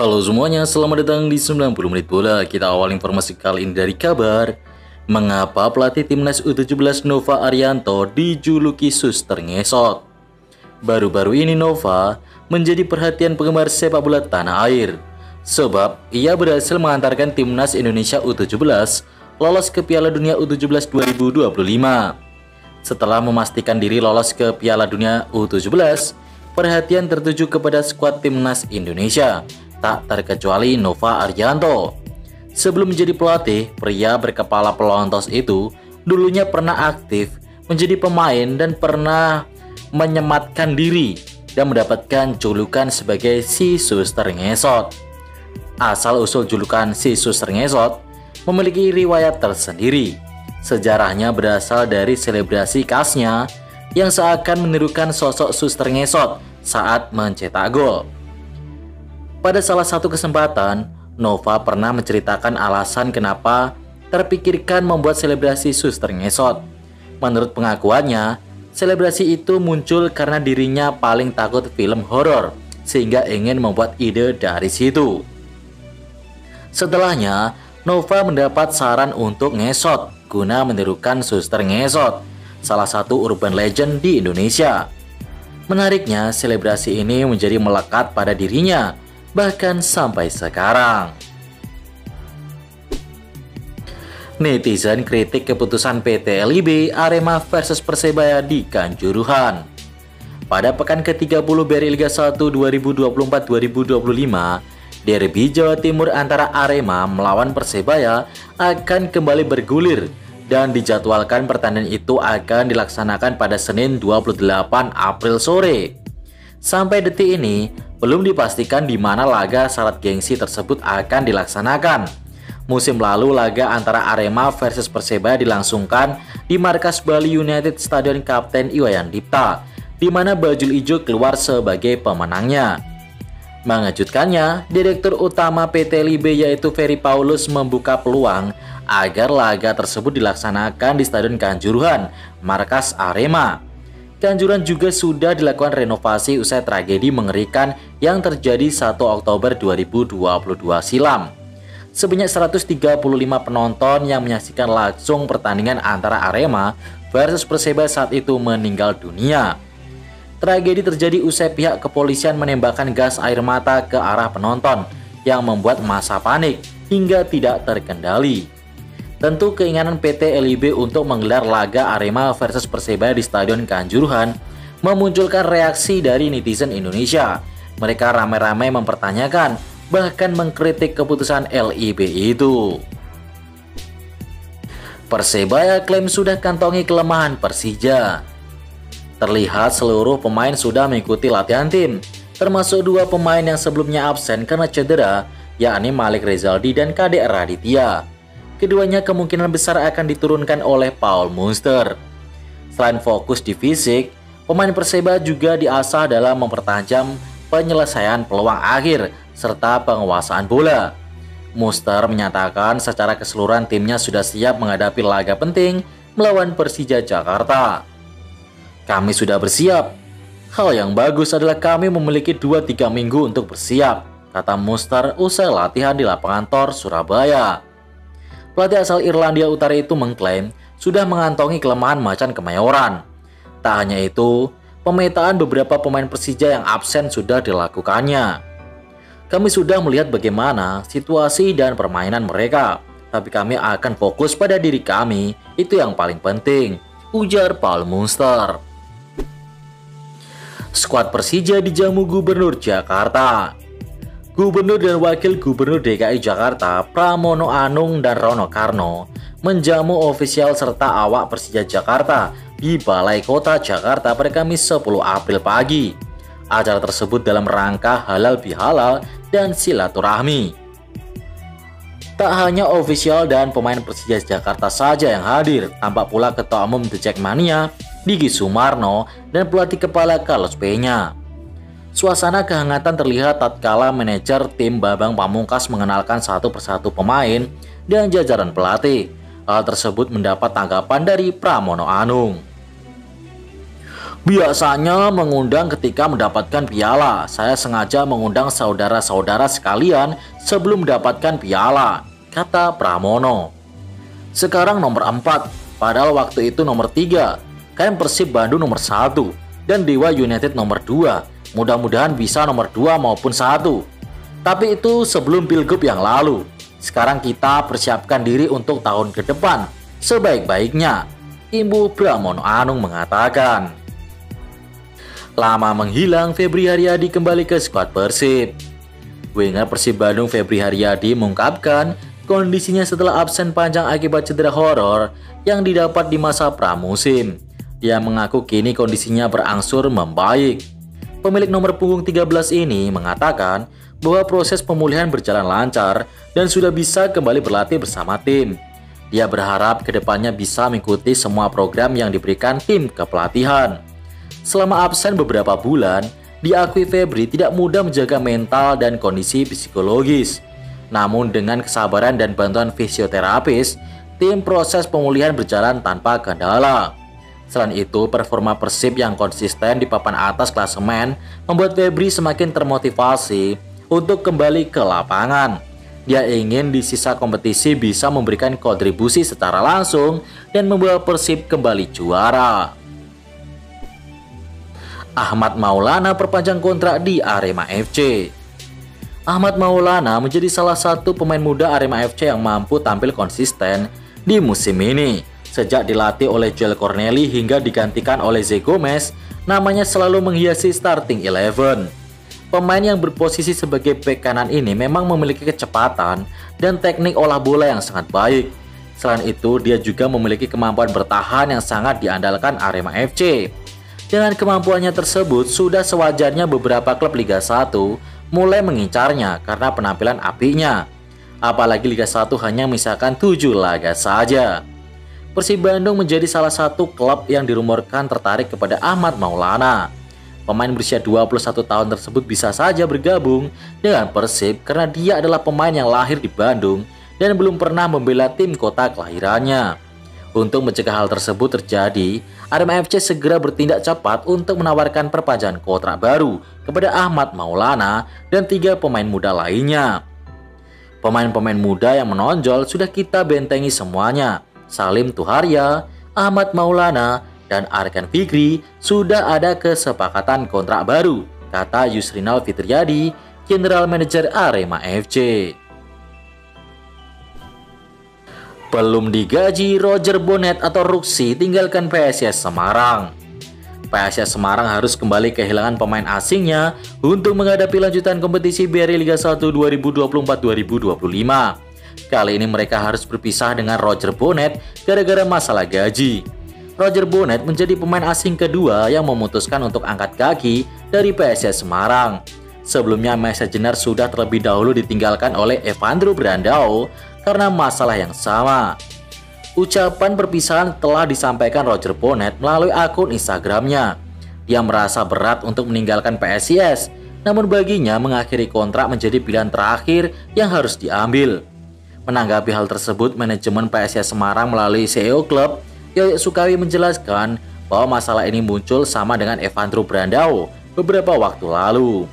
Halo semuanya, selamat datang di 90 Menit Bola. Kita awal informasi kali ini dari kabar mengapa pelatih timnas U17 Nova Arianto dijuluki suster ngesot. Baru-baru ini Nova menjadi perhatian penggemar sepak bola tanah air, sebab ia berhasil mengantarkan timnas Indonesia U17 lolos ke Piala Dunia U17 2025. Setelah memastikan diri lolos ke Piala Dunia U17, perhatian tertuju kepada skuad timnas Indonesia, tak terkecuali Nova Arianto. Sebelum menjadi pelatih, pria berkepala pelontos itu dulunya pernah aktif menjadi pemain dan pernah menyematkan diri dan mendapatkan julukan sebagai si suster ngesot. Asal-usul julukan si suster ngesot memiliki riwayat tersendiri. Sejarahnya berasal dari selebrasi khasnya yang seakan menirukan sosok suster ngesot saat mencetak gol. Pada salah satu kesempatan, Nova pernah menceritakan alasan kenapa terpikirkan membuat selebrasi suster ngesot. Menurut pengakuannya, selebrasi itu muncul karena dirinya paling takut film horor, sehingga ingin membuat ide dari situ. Setelahnya, Nova mendapat saran untuk ngesot guna menirukan suster ngesot, salah satu urban legend di Indonesia. Menariknya, selebrasi ini menjadi melekat pada dirinya, bahkan sampai sekarang. Netizen kritik keputusan PT LIB Arema versus Persebaya di Kanjuruhan. Pada pekan ke-30 BRI Liga 1 2024-2025, derby Jawa Timur antara Arema melawan Persebaya akan kembali bergulir dan dijadwalkan pertandingan itu akan dilaksanakan pada Senin 28 April sore. Sampai detik ini, belum dipastikan di mana laga syarat gengsi tersebut akan dilaksanakan. Musim lalu laga antara Arema versus Persebaya dilangsungkan di markas Bali United Stadion Kapten Iwayan Dipta, di mana Bajul Ijo keluar sebagai pemenangnya. Mengejutkannya, Direktur Utama PT LIB yaitu Ferry Paulus membuka peluang agar laga tersebut dilaksanakan di Stadion Kanjuruhan, markas Arema. Kanjuruhan juga sudah dilakukan renovasi usai tragedi mengerikan yang terjadi 1 Oktober 2022 silam. Sebanyak 135 penonton yang menyaksikan langsung pertandingan antara Arema versus Persebaya saat itu meninggal dunia. Tragedi terjadi usai pihak kepolisian menembakkan gas air mata ke arah penonton yang membuat massa panik hingga tidak terkendali. Tentu keinginan PT LIB untuk menggelar laga Arema versus Persebaya di Stadion Kanjuruhan memunculkan reaksi dari netizen Indonesia. Mereka ramai-ramai mempertanyakan, bahkan mengkritik keputusan LIB itu. Persebaya klaim sudah kantongi kelemahan Persija. Terlihat seluruh pemain sudah mengikuti latihan tim, termasuk 2 pemain yang sebelumnya absen karena cedera, yakni Malik Rezaldi dan Kadek Raditya. Keduanya kemungkinan besar akan diturunkan oleh Paul Munster. Selain fokus di fisik, pemain Persebaya juga diasah dalam mempertajam penyelesaian peluang akhir serta penguasaan bola. Munster menyatakan secara keseluruhan timnya sudah siap menghadapi laga penting melawan Persija Jakarta. Kami sudah bersiap. Hal yang bagus adalah kami memiliki 2-3 minggu untuk bersiap, kata Munster usai latihan di lapangan Tor, Surabaya. Pelatih asal Irlandia Utara itu mengklaim sudah mengantongi kelemahan Macan Kemayoran. Tak hanya itu, pemetaan beberapa pemain Persija yang absen sudah dilakukannya. Kami sudah melihat bagaimana situasi dan permainan mereka, tapi kami akan fokus pada diri kami, itu yang paling penting, ujar Paul Munster. Skuad Persija dijamu Gubernur Jakarta. Gubernur dan Wakil Gubernur DKI Jakarta Pramono Anung dan Rono Karno menjamu ofisial serta awak Persija Jakarta di Balai Kota Jakarta pada Kamis 10 April pagi. Acara tersebut dalam rangka halal bihalal dan silaturahmi. Tak hanya ofisial dan pemain Persija Jakarta saja yang hadir, tampak pula Ketua Umum The Jackmania Diki Sumarno dan pelatih kepala Carlos Peña. Suasana kehangatan terlihat tatkala manajer tim Bambang Pamungkas mengenalkan satu persatu pemain dan jajaran pelatih. Hal tersebut mendapat tanggapan dari Pramono Anung. Biasanya mengundang ketika mendapatkan piala. Saya sengaja mengundang saudara-saudara sekalian sebelum mendapatkan piala, kata Pramono. Sekarang nomor 4, padahal waktu itu nomor 3. Kan Persib Bandung nomor 1 dan Dewa United nomor 2. Mudah-mudahan bisa nomor 2 maupun 1. Tapi itu sebelum Pilgub yang lalu. Sekarang kita persiapkan diri untuk tahun ke depan sebaik-baiknya, Ibu Pramono Anung mengatakan. Lama menghilang, Febri Haryadi kembali ke skuad Persib. Winger Persib Bandung Febri Haryadi mengungkapkan kondisinya setelah absen panjang akibat cedera horor yang didapat di masa pramusim. Dia mengaku kini kondisinya berangsur membaik. Pemilik nomor punggung 13 ini mengatakan bahwa proses pemulihan berjalan lancar dan sudah bisa kembali berlatih bersama tim. Dia berharap kedepannya bisa mengikuti semua program yang diberikan tim kepelatihan. Selama absen beberapa bulan, diakui Febri tidak mudah menjaga mental dan kondisi psikologis. Namun dengan kesabaran dan bantuan fisioterapis, tim proses pemulihan berjalan tanpa kendala. Selain itu, performa Persib yang konsisten di papan atas klasemen membuat Febri semakin termotivasi untuk kembali ke lapangan. Dia ingin di sisa kompetisi bisa memberikan kontribusi secara langsung dan membawa Persib kembali juara. Ahmad Maulana perpanjang kontrak di Arema FC. Ahmad Maulana menjadi salah satu pemain muda Arema FC yang mampu tampil konsisten di musim ini. Sejak dilatih oleh Joel Corneli hingga digantikan oleh Zé Gomez, namanya selalu menghiasi starting 11. Pemain yang berposisi sebagai bek kanan ini memang memiliki kecepatan dan teknik olah bola yang sangat baik. Selain itu, dia juga memiliki kemampuan bertahan yang sangat diandalkan Arema FC. Dengan kemampuannya tersebut, sudah sewajarnya beberapa klub Liga 1 mulai mengincarnya karena penampilan apinya. Apalagi Liga 1 hanya misalkan 7 laga saja. Persib Bandung menjadi salah satu klub yang dirumorkan tertarik kepada Ahmad Maulana. Pemain berusia 21 tahun tersebut bisa saja bergabung dengan Persib karena dia adalah pemain yang lahir di Bandung dan belum pernah membela tim kota kelahirannya. Untuk mencegah hal tersebut terjadi, Arema FC segera bertindak cepat untuk menawarkan perpanjangan kontrak baru kepada Ahmad Maulana dan 3 pemain muda lainnya. Pemain-pemain muda yang menonjol sudah kita bentengi semuanya. Salim Tuharya, Ahmad Maulana, dan Arkan Fikri sudah ada kesepakatan kontrak baru, kata Yusrinal Fitriadi, General Manager Arema FC. Belum digaji, Roger Bonnet atau Ruksi tinggalkan PSIS Semarang. PSIS Semarang harus kembali kehilangan pemain asingnya untuk menghadapi lanjutan kompetisi BRI Liga 1 2024-2025. Kali ini mereka harus berpisah dengan Roger Bonnet gara-gara masalah gaji. Roger Bonnet menjadi pemain asing kedua yang memutuskan untuk angkat kaki dari PSIS Semarang. Sebelumnya Mesa Jenar sudah terlebih dahulu ditinggalkan oleh Evandro Brandao karena masalah yang sama. Ucapan perpisahan telah disampaikan Roger Bonnet melalui akun Instagramnya. Dia merasa berat untuk meninggalkan PSIS, namun baginya mengakhiri kontrak menjadi pilihan terakhir yang harus diambil. Menanggapi hal tersebut, manajemen PSIS Semarang melalui CEO klub, Yoyo Sukawi menjelaskan bahwa masalah ini muncul sama dengan Evandro Brandao beberapa waktu lalu.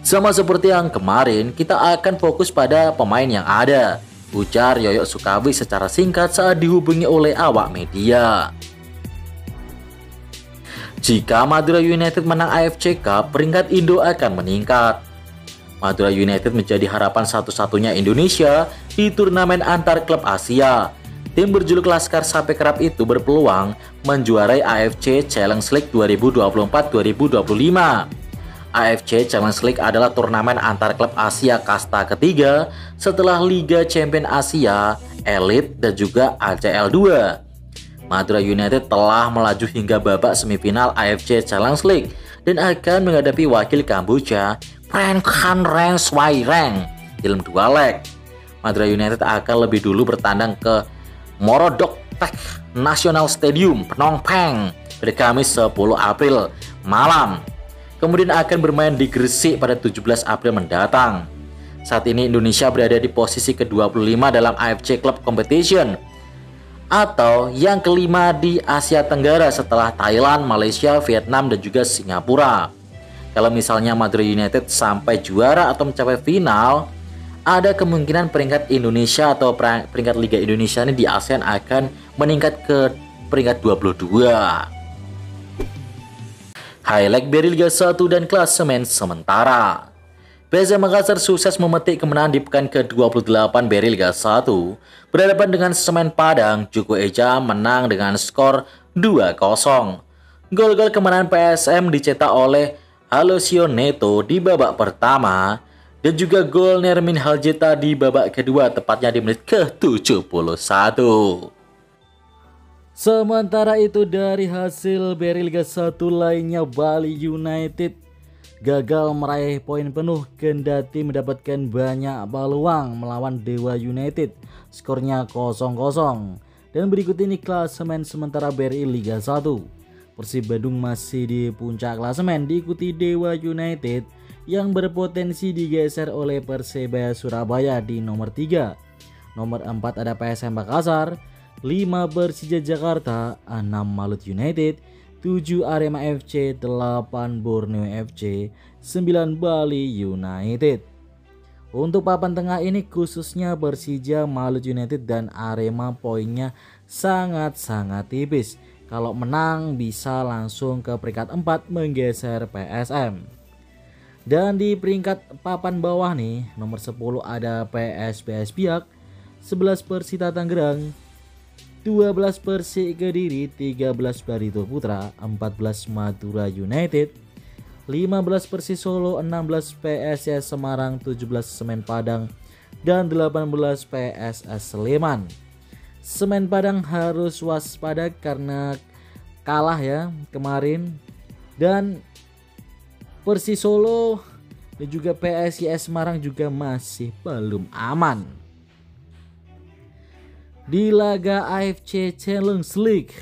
Sama seperti yang kemarin, kita akan fokus pada pemain yang ada, ujar Yoyo Sukawi secara singkat saat dihubungi oleh awak media. Jika Madura United menang AFC Cup, peringkat Indo akan meningkat. Madura United menjadi harapan satu-satunya Indonesia di turnamen antar klub Asia. Tim berjuluk Laskar Sape Kerap itu berpeluang menjuarai AFC Challenge League 2024-2025. AFC Challenge League adalah turnamen antar klub Asia kasta ketiga setelah Liga Champions Asia, Elite, dan juga ACL 2. Madura United telah melaju hingga babak semifinal AFC Challenge League dan akan menghadapi wakil Kamboja, Prenkan Reng Swaireng, dalam 2 leg. Madura United akan lebih dulu bertandang ke Morodok Tech National Stadium, Phnom Penh, pada Kamis 10 April malam. Kemudian akan bermain di Gresik pada 17 April mendatang. Saat ini Indonesia berada di posisi ke-25 dalam AFC Club Competition. atau yang kelima di Asia Tenggara setelah Thailand, Malaysia, Vietnam, dan juga Singapura. Kalau misalnya Madura United sampai juara atau mencapai final, ada kemungkinan peringkat Indonesia atau peringkat Liga Indonesia ini di ASEAN akan meningkat ke peringkat 22. Highlight dari Liga 1 dan klasemen sementara. PSM Makassar sukses memetik kemenangan di pekan ke-28 beri Liga 1. Berhadapan dengan Semen Padang, Juku Eja menang dengan skor 2-0. Gol-gol kemenangan PSM dicetak oleh Aloisio Neto di babak pertama dan juga gol Nermin Haljeta di babak kedua tepatnya di menit ke-71. Sementara itu dari hasil beri Liga 1 lainnya, Bali United gagal meraih poin penuh kendati mendapatkan banyak peluang melawan Dewa United. Skornya 0-0. Dan berikut ini klasemen sementara BRI Liga 1. Persib Bandung masih di puncak klasemen diikuti Dewa United yang berpotensi digeser oleh Persebaya Surabaya di nomor 3. Nomor 4 ada PSM Makassar, 5 Persija Jakarta, 6 Malut United, 7 Arema FC, 8 Borneo FC, 9 Bali United. Untuk papan tengah ini khususnya Persija, Malut United, dan Arema poinnya sangat-sangat tipis. Kalau menang bisa langsung ke peringkat 4 menggeser PSM. Dan di peringkat papan bawah nih, nomor 10 ada PSBS Biak, 11 Persita Tangerang, 12 Persik Kediri, 13 Barito Putra, 14 Madura United, 15 Persis Solo, 16 PSS Semarang, 17 Semen Padang, dan 18 PSS Sleman. Semen Padang harus waspada karena kalah ya kemarin, dan Persis Solo dan juga PSIS Semarang juga masih belum aman. Di laga AFC Challenge League,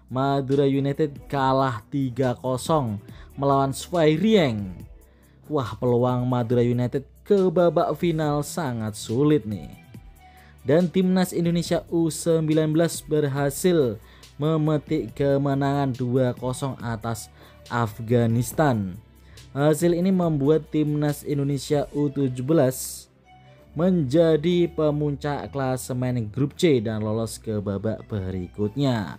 Madura United kalah 3-0 melawan Swairieng. Wah, peluang Madura United ke babak final sangat sulit nih. Dan timnas Indonesia U19 berhasil memetik kemenangan 2-0 atas Afghanistan. Hasil ini membuat timnas Indonesia U17 menjadi pemuncak klasemen grup C dan lolos ke babak berikutnya.